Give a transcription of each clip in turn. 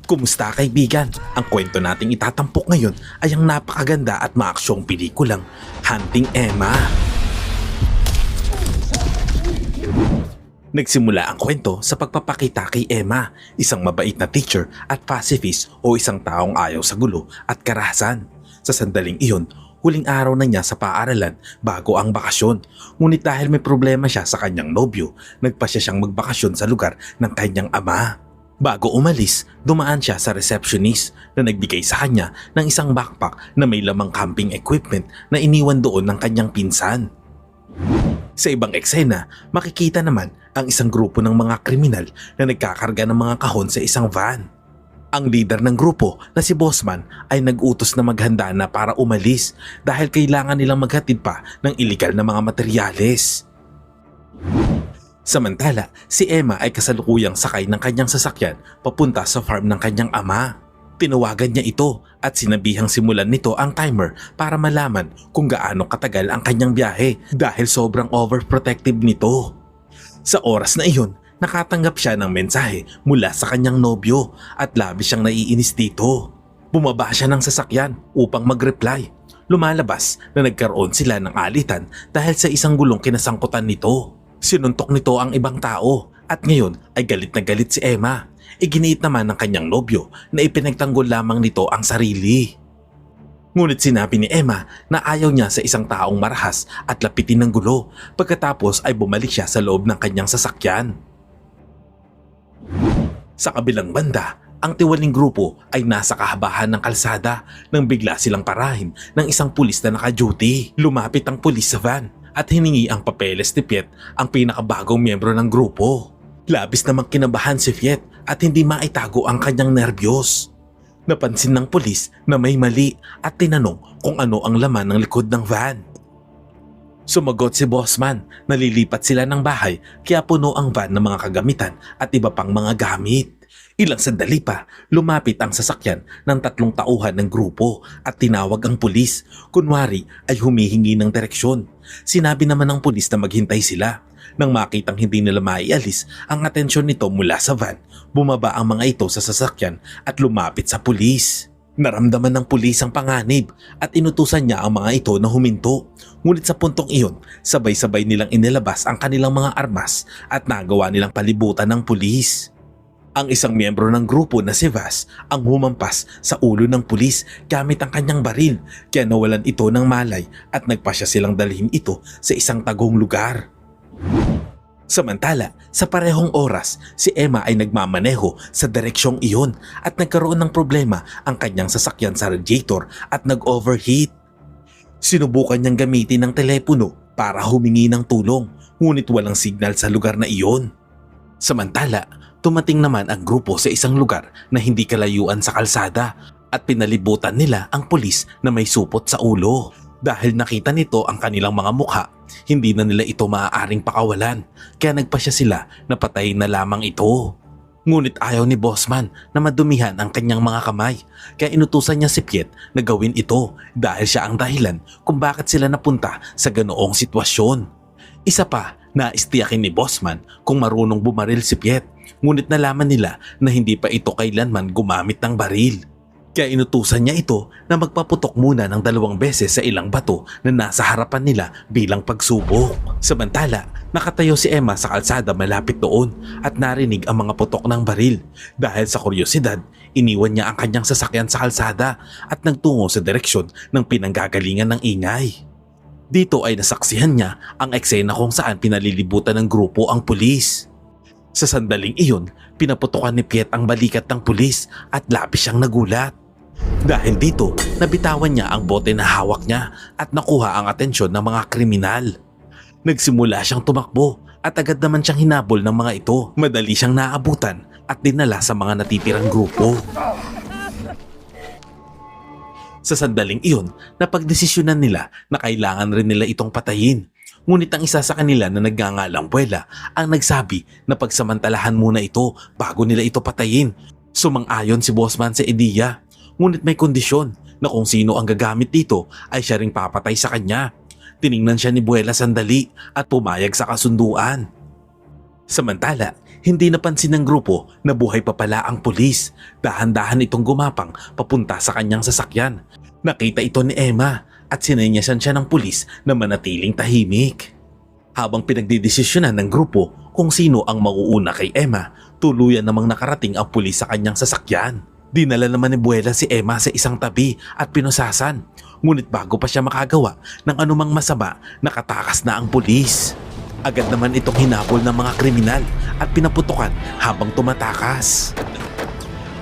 Kumusta kaibigan? Ang kwento nating itatampok ngayon ay ang napakaganda at maaksyong pelikulang Hunting Emma. Nagsimula ang kwento sa pagpapakita kay Emma, isang mabait na teacher at pacifist o isang taong ayaw sa gulo at karahasan. Sa sandaling iyon, huling araw na niya sa paaralan bago ang bakasyon. Ngunit dahil may problema siya sa kanyang nobyo, nagpasya siyang magbakasyon sa lugar ng kanyang ama. Bago umalis, dumaan siya sa receptionist na nagbigay sa kanya ng isang backpack na may lamang camping equipment na iniwan doon ng kanyang pinsan. Sa ibang eksena, makikita naman ang isang grupo ng mga kriminal na nagkakarga ng mga kahon sa isang van. Ang leader ng grupo na si Bossman ay nag-utos na maghanda na para umalis dahil kailangan nilang maghatid pa ng iligal na mga materyales. Samantala, si Emma ay kasalukuyang sakay ng kanyang sasakyan papunta sa farm ng kanyang ama. Tinawagan niya ito at sinabihang simulan nito ang timer para malaman kung gaano katagal ang kanyang biyahe dahil sobrang overprotective nito. Sa oras na iyon, nakatanggap siya ng mensahe mula sa kanyang nobyo at labis siyang naiinis dito. Bumaba siya ng sasakyan upang mag-reply. Lumalabas na nagkaroon sila ng alitan dahil sa isang gulong kinasangkutan nito. Sinuntok nito ang ibang tao at ngayon ay galit na galit si Emma. Iginiit naman ng kanyang nobyo na ipinagtanggol lamang nito ang sarili. Ngunit sinabi ni Emma na ayaw niya sa isang taong marahas at lapitin ng gulo pagkatapos ay bumalik siya sa loob ng kanyang sasakyan. Sa kabilang banda, ang tiwaling grupo ay nasa kahabahan ng kalsada nang bigla silang parahin ng isang pulis na naka-duty. Lumapit ang pulis sa van at hiningi ang papeles ni Piet, ang pinakabagong miyembro ng grupo. Labis namang kinabahan si Piet at hindi maitago ang kanyang nerbiyos. Napansin ng pulis na may mali at tinanong kung ano ang laman ng likod ng van. Sumagot si Bossman na lilipat sila ng bahay kaya puno ang van ng mga kagamitan at iba pang mga gamit. Ilang sandali pa, lumapit ang sasakyan ng 3 tauhan ng grupo at tinawag ang pulis. Kunwari ay humihingi ng direksyon. Sinabi naman ng pulis na maghintay sila. Nang makitang hindi nila maialis ang atensyon nito mula sa van, bumaba ang mga ito sa sasakyan at lumapit sa pulis. Naramdaman ng pulis ang panganib at inutusan niya ang mga ito na huminto. Ngunit sa puntong iyon, sabay-sabay nilang inilabas ang kanilang mga armas at nagawa nilang palibutan ng pulis. Ang isang miyembro ng grupo na si Vas ang humampas sa ulo ng pulis gamit ang kanyang baril kaya nawalan ito ng malay at nagpasya silang dalhin ito sa isang tagong lugar. Samantala, sa parehong oras, si Emma ay nagmamaneho sa direksyong iyon at nagkaroon ng problema ang kanyang sasakyan sa radiator at nag-overheat. Sinubukan niyang gamitin ang telepono para humingi ng tulong, ngunit walang signal sa lugar na iyon. Samantala, tumating naman ang grupo sa isang lugar na hindi kalayuan sa kalsada at pinalibutan nila ang pulis na may supot sa ulo. Dahil nakita nito ang kanilang mga mukha, hindi na nila ito maaaring pakawalan kaya nagpasya sila na patayin na lamang ito. Ngunit ayaw ni Bossman na madumihan ang kanyang mga kamay kaya inutusan niya si Piet na gawin ito dahil siya ang dahilan kung bakit sila napunta sa ganoong sitwasyon. Isa pa, naistiyakin ni Bossman kung marunong bumaril si Piet, ngunit nalaman nila na hindi pa ito kailanman gumamit ng baril. Kaya inutusan niya ito na magpaputok muna ng 2 beses sa ilang bato na nasa harapan nila bilang pagsubok. Samantala, nakatayo si Emma sa kalsada malapit doon at narinig ang mga putok ng baril. Dahil sa kuryosidad, iniwan niya ang kanyang sasakyan sa kalsada at nagtungo sa direksyon ng pinanggagalingan ng ingay. Dito ay nasaksihan niya ang eksena kung saan pinalilibutan ng grupo ang pulis. Sa sandaling iyon, pinaputukan ni Piet ang balikat ng pulis at labis siyang nagulat. Dahil dito, nabitawan niya ang bote na hawak niya at nakuha ang atensyon ng mga kriminal. Nagsimula siyang tumakbo at agad naman siyang hinabol ng mga ito. Madali siyang naabutan at dinala sa mga natitirang grupo. Sa sandaling iyon, napagdesisyonan nila na kailangan rin nila itong patayin. Ngunit ang isa sa kanila na nagngangalang Buwela ang nagsabi na pagsamantalahan muna ito bago nila ito patayin. Sumang-ayon si Bossman sa ideya. Ngunit may kondisyon na kung sino ang gagamit dito ay siya ring papatay sa kanya. Tiningnan siya ni Buwela sandali at pumayag sa kasunduan. Samantala, hindi napansin ng grupo na buhay pa pala ang pulis. Dahan-dahan itong gumapang papunta sa kanyang sasakyan. Nakita ito ni Emma at sinenyasan siya ng pulis na manatiling tahimik. Habang pinagdidesisyonan ng grupo kung sino ang mauuna kay Emma, tuluyan namang nakarating ang pulis sa kanyang sasakyan. Dinala naman ni Buwela si Emma sa isang tabi at pinusasan. Ngunit bago pa siya makagawa ng anumang masama, nakatakas na ang pulis. Agad naman itong hinabol ng mga kriminal at pinaputukan habang tumatakas.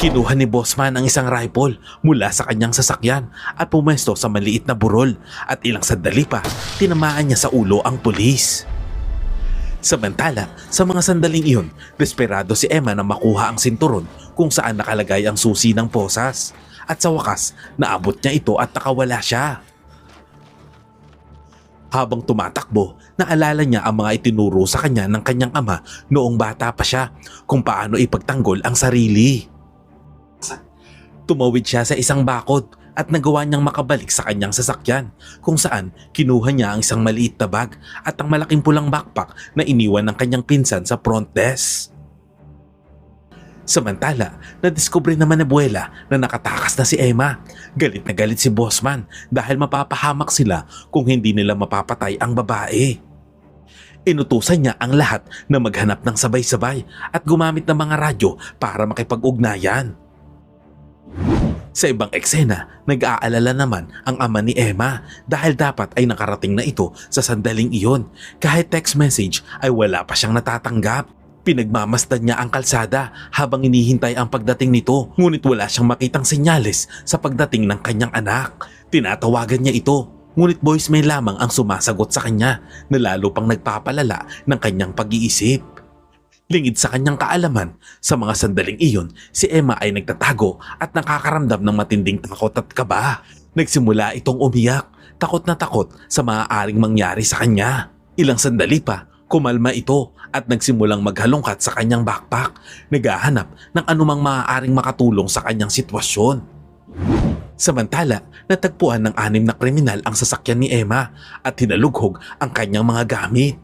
Kinuha ni Bossman ang isang rifle mula sa kanyang sasakyan at pumesto sa maliit na burol at ilang sandali pa, tinamaan niya sa ulo ang pulis. Samantala, sa mga sandaling iyon, desperado si Emma na makuha ang sinturon kung saan nakalagay ang susi ng posas. At sa wakas, naabot niya ito at nakawala siya. Habang tumatakbo, naalala niya ang mga itinuro sa kanya ng kanyang ama noong bata pa siya kung paano ipagtanggol ang sarili. Tumawid siya sa isang bakod at nagawa niyang makabalik sa kanyang sasakyan kung saan kinuha niya ang isang maliit na bag at ang malaking pulang backpack na iniwan ng kanyang pinsan sa front desk. Samantala, nadiskubre naman ni Buwela na nakatakas na si Emma. Galit na galit si Bossman dahil mapapahamak sila kung hindi nila mapapatay ang babae. Inutusan niya ang lahat na maghanap ng sabay-sabay at gumamit ng mga radyo para makipag-ugnayan. Sa ibang eksena, nag-aalala naman ang ama ni Emma dahil dapat ay nakarating na ito sa sandaling iyon. Kahit text message ay wala pa siyang natatanggap. Pinagmamasdan niya ang kalsada habang inihintay ang pagdating nito, ngunit wala siyang makitang senyales sa pagdating ng kanyang anak. Tinatawagan niya ito, ngunit voicemail lamang ang sumasagot sa kanya na lalo pang nagpapalala ng kanyang pag-iisip. Lingid sa kanyang kaalaman, sa mga sandaling iyon, si Emma ay nagtatago at nakakaramdam ng matinding takot at kaba. Nagsimula itong umiyak, takot na takot sa maaaring mangyari sa kanya. Ilang sandali pa, kumalma ito at nagsimulang maghalongkat sa kanyang backpack, naghahanap ng anumang maaaring makatulong sa kanyang sitwasyon. Samantala, natagpuan ng 6 na kriminal ang sasakyan ni Emma at hinalughog ang kanyang mga gamit.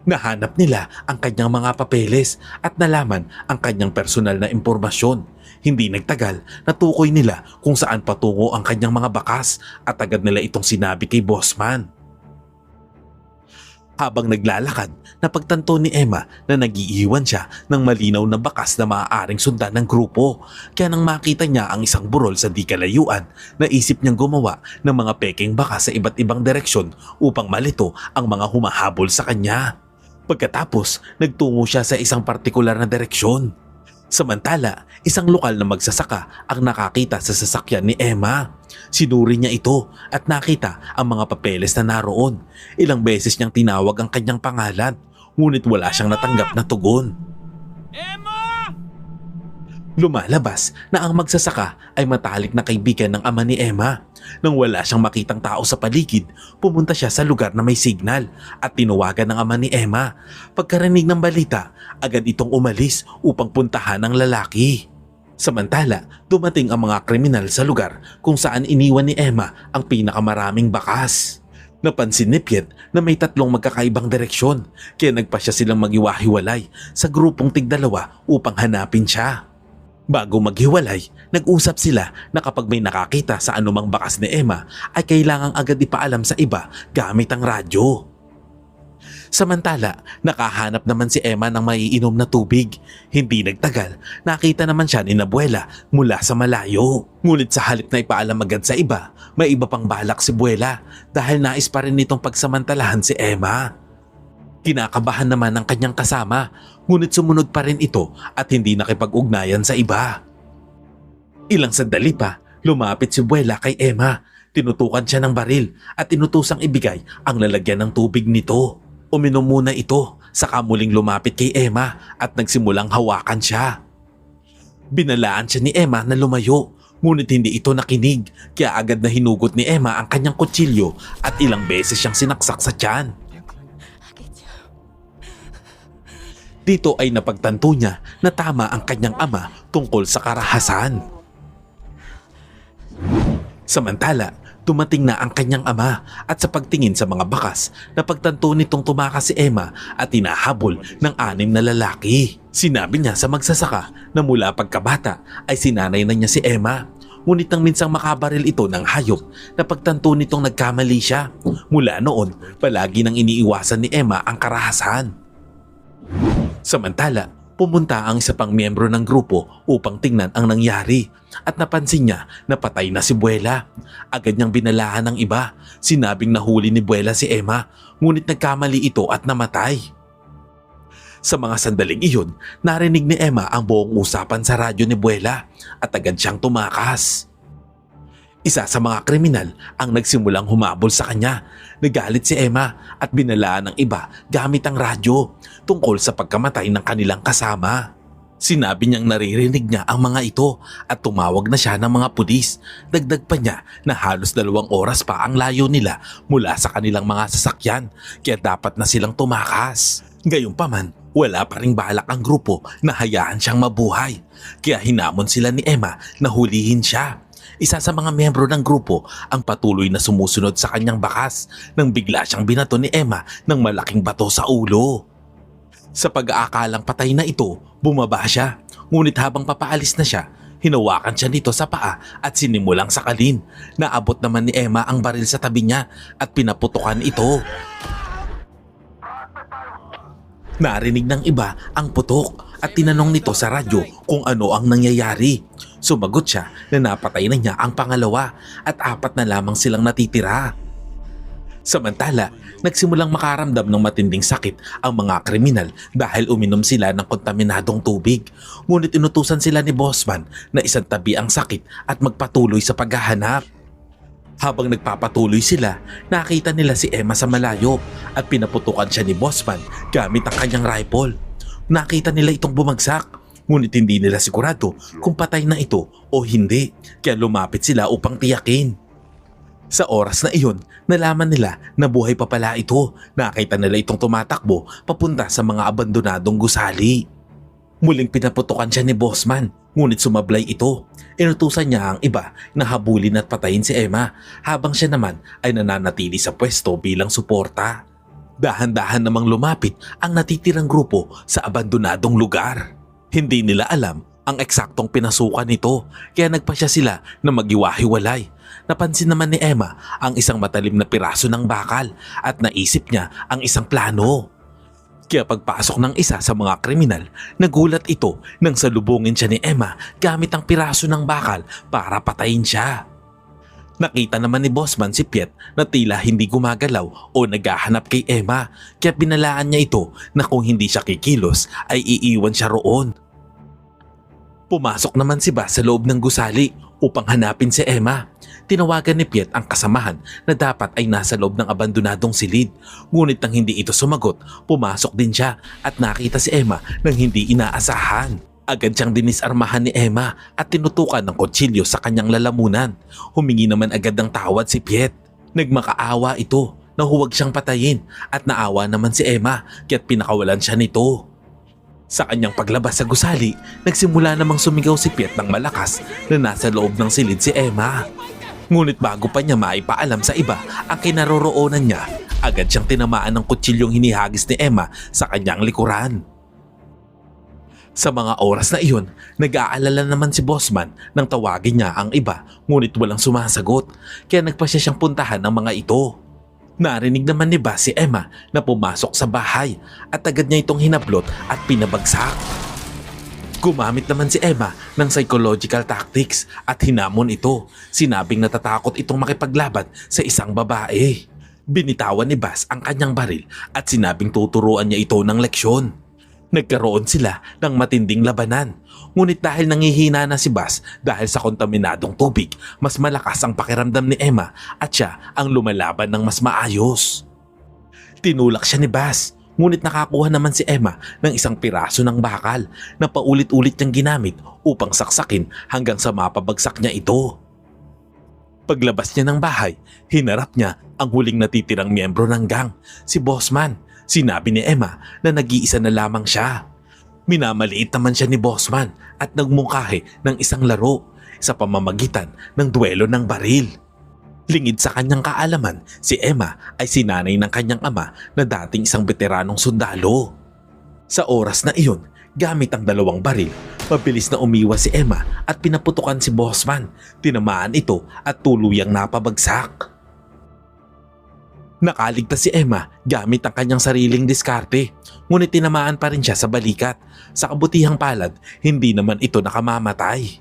Nahanap nila ang kanyang mga papeles at nalaman ang kanyang personal na impormasyon. Hindi nagtagal, natukoy nila kung saan patungo ang kanyang mga bakas at agad nila itong sinabi kay Bossman. Habang naglalakad, napagtanto ni Emma na nag-iiwan siya ng malinaw na bakas na maaaring sundan ng grupo. Kaya nang makita niya ang isang burol sa di kalayuan, naisip niyang gumawa ng mga peking bakas sa iba't ibang direksyon upang malito ang mga humahabol sa kanya. Pagkatapos, nagtungo siya sa isang partikular na direksyon. Samantala, isang lokal na magsasaka ang nakakita sa sasakyan ni Emma. Sinuri niya ito at nakita ang mga papeles na naroon. Ilang beses niyang tinawag ang kanyang pangalan, ngunit wala siyang natanggap na tugon. Emma! Lumalabas na ang magsasaka ay matalik na kaibigan ng ama ni Emma. Nang wala siyang makitang tao sa paligid, pumunta siya sa lugar na may signal at tinawagan ng ama ni Emma. Pagkarinig ng balita, agad itong umalis upang puntahan ang lalaki. Samantala, dumating ang mga kriminal sa lugar kung saan iniwan ni Emma ang pinakamaraming bakas. Napansin ni Piet na may 3 magkakaibang direksyon, kaya nagpasya silang maghiwa-hiwalay sa grupong tig-2 upang hanapin siya. Bago maghiwalay, nag-usap sila na kapag may nakakita sa anumang bakas ni Emma ay kailangang agad ipaalam sa iba gamit ang radyo. Samantala, nakahanap naman si Emma ng maiinom na tubig. Hindi nagtagal, nakita naman siya ni Buwela mula sa malayo. Ngunit sa halip na ipaalam agad sa iba, may iba pang balak si Buwela dahil nais pa rin nitong pagsamantalahan si Emma. Kinakabahan naman ang kanyang kasama, ngunit sumunod pa rin ito at hindi nakipag-ugnayan sa iba. Ilang sandali pa, lumapit si Buwela kay Emma. Tinutukan siya ng baril at inutusang ibigay ang lalagyan ng tubig nito. Uminom muna ito, saka muling lumapit kay Emma at nagsimulang hawakan siya. Binalaan siya ni Emma na lumayo, ngunit hindi ito nakinig, kaya agad na hinugot ni Emma ang kanyang kutsilyo at ilang beses siyang sinaksak sa tiyan. Dito ay napagtanto niya na tama ang kanyang ama tungkol sa karahasan. Samantala, Dumating na ang kanyang ama at sa pagtingin sa mga bakas, napagtanto nitong tumakas si Emma at hinahabol ng 6 na lalaki. Sinabi niya sa magsasaka na mula pagkabata ay sinanay na niya si Emma. Ngunit nang minsang makabaril ito ng hayop, napagtanto nitong nagkamali siya. Mula noon, palagi nang iniiwasan ni Emma ang karahasan. Samantala, pumunta ang isa pang miyembro ng grupo upang tingnan ang nangyari at napansin niya na patay na si Buwela. Agad niyang binalahan ng iba. Sinabing nahuli ni Buwela si Emma, ngunit nagkamali ito at namatay. Sa mga sandaling iyon, narinig ni Emma ang buong usapan sa radyo ni Buwela at agad siyang tumakas. Isa sa mga kriminal ang nagsimulang humabol sa kanya. Nagalit si Emma at binalaan ng iba gamit ang radyo tungkol sa pagkamatay ng kanilang kasama. Sinabi niyang naririnig niya ang mga ito at tumawag na siya ng mga pulis. Dagdag pa niya na halos 2 oras pa ang layo nila mula sa kanilang mga sasakyan kaya dapat na silang tumakas. Gayunpaman, wala pa ring balak ang grupo na hayaan siyang mabuhay kaya hinamon sila ni Emma na hulihin siya. Isa sa mga miyembro ng grupo ang patuloy na sumusunod sa kanyang bakas nang bigla siyang binato ni Emma ng malaking bato sa ulo. Sa pag-aakalang patay na ito, bumaba siya. Ngunit habang papaalis na siya, hinawakan siya nito sa paa at sinimulang sakalin. Naabot naman ni Emma ang baril sa tabi niya at pinaputukan ito. Narinig ng iba ang putok at tinanong nito sa radyo kung ano ang nangyayari. Sumagot siya na napatay na niya ang pangalawa at 4 na lamang silang natitira. Samantala, nagsimulang makaramdam ng matinding sakit ang mga kriminal dahil uminom sila ng kontaminadong tubig. Ngunit inutusan sila ni Bossman na isantabi ang sakit at magpatuloy sa paghahanap. Habang nagpapatuloy sila, nakita nila si Emma sa malayo at pinaputukan siya ni Bossman gamit ang kanyang rifle. Nakita nila itong bumagsak, ngunit hindi nila sigurado kung patay na ito o hindi, kaya lumapit sila upang tiyakin. Sa oras na iyon, nalaman nila na buhay pa pala ito. Nakita nila itong tumatakbo papunta sa mga abandonadong gusali. Muling pinaputukan siya ni Bossman, ngunit sumablay ito. Inutusan niya ang iba na habulin at patayin si Emma habang siya naman ay nananatili sa pwesto bilang suporta. Dahan-dahan namang lumapit ang natitirang grupo sa abandonadong lugar. Hindi nila alam ang eksaktong pinasukan nito kaya nagpasya sila na maghiwa-hiwalay. Napansin naman ni Emma ang isang matalim na piraso ng bakal at naisip niya ang isang plano. Kaya pagpasok ng isa sa mga kriminal, nagulat ito nang salubungin siya ni Emma gamit ang piraso ng bakal para patayin siya. Nakita naman ni Bossman si Piet na tila hindi gumagalaw o naghahanap kay Emma kaya binalaan niya ito na kung hindi siya kikilos ay iiwan siya roon. Pumasok naman si Bas sa loob ng gusali upang hanapin si Emma. Tinawagan ni Piet ang kasamahan na dapat ay nasa loob ng abandonadong silid. Ngunit nang hindi ito sumagot, pumasok din siya at nakita si Emma nang hindi inaasahan. Agad siyang dinisarmahan ni Emma at tinutukan ng kutsilyo sa kanyang lalamunan. Humingi naman agad ng tawad si Piet. Nagmakaawa ito na huwag siyang patayin at naawa naman si Emma kaya't pinakawalan siya nito. Sa kanyang paglabas sa gusali, nagsimula namang sumigaw si Piet ng malakas na nasa loob ng silid si Emma. Ngunit bago pa niya maipaalam sa iba ang kinaroroonan niya, agad siyang tinamaan ng kutsilyong hinihagis ni Emma sa kanyang likuran. Sa mga oras na iyon, nag-aalala naman si Bossman nang tawagin niya ang iba ngunit walang sumasagot kaya nagpasya siyang puntahan ng mga ito. Narinig naman ni Bas si Emma na pumasok sa bahay at agad niya itong hinablot at pinabagsak. Gumamit naman si Emma ng psychological tactics at hinamon ito. Sinabing natatakot itong makipaglaban sa isang babae. Binitawan ni Bas ang kanyang baril at sinabing tuturuan niya ito ng leksyon. Nagkaroon sila ng matinding labanan. Ngunit dahil nangihina na si Bas dahil sa kontaminadong tubig, mas malakas ang pakiramdam ni Emma at siya ang lumalaban ng mas maayos. Tinulak siya ni Bas, ngunit nakakuha naman si Emma ng isang piraso ng bakal na paulit-ulit niyang ginamit upang saksakin hanggang sa mapabagsak niya ito. Paglabas niya ng bahay, hinarap niya ang huling natitirang miyembro ng gang, si Bossman. Sinabi ni Emma na nag-iisa na lamang siya. Minamaliit naman siya ni Bossman at nagmungkahi ng isang laro sa pamamagitan ng duelo ng baril. Lingid sa kanyang kaalaman, si Emma ay sinanay ng kanyang ama na dating isang veteranong sundalo. Sa oras na iyon, gamit ang 2 baril, mabilis na umiwas si Emma at pinaputukan si Bossman. Tinamaan ito at tuluyang napabagsak. Nakaligtas si Emma gamit ang kanyang sariling diskarte, ngunit tinamaan pa rin siya sa balikat. Sa kabutihang palad, hindi naman ito nakamamatay.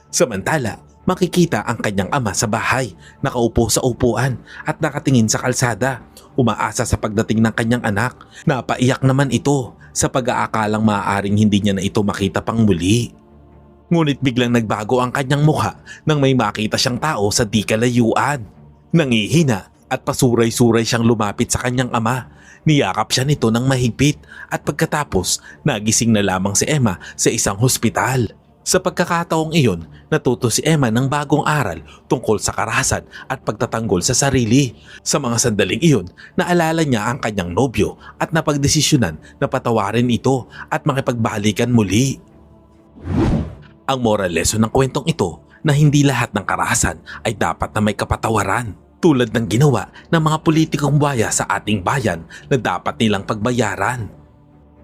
Samantala, makikita ang kanyang ama sa bahay, nakaupo sa upuan at nakatingin sa kalsada, umaasa sa pagdating ng kanyang anak. Napaiyak naman ito sa pag-aakalang maaaring hindi niya na ito makita pang muli. Ngunit biglang nagbago ang kanyang mukha nang may makita siyang tao sa di kalayuan. Nangihina at pasuray-suray siyang lumapit sa kanyang ama. Niyakap siya nito ng mahigpit at pagkatapos nagising na lamang si Emma sa isang hospital. Sa pagkakataong iyon, natuto si Emma ng bagong aral tungkol sa karahasan at pagtatanggol sa sarili. Sa mga sandaling iyon, naalala niya ang kanyang nobyo at napagdesisyonan na patawarin ito at makipagbalikan muli. Ang moral lesson ng kwentong ito na hindi lahat ng karahasan ay dapat na may kapatawaran, tulad ng ginawa ng mga politikong buhaya sa ating bayan na dapat nilang pagbayaran.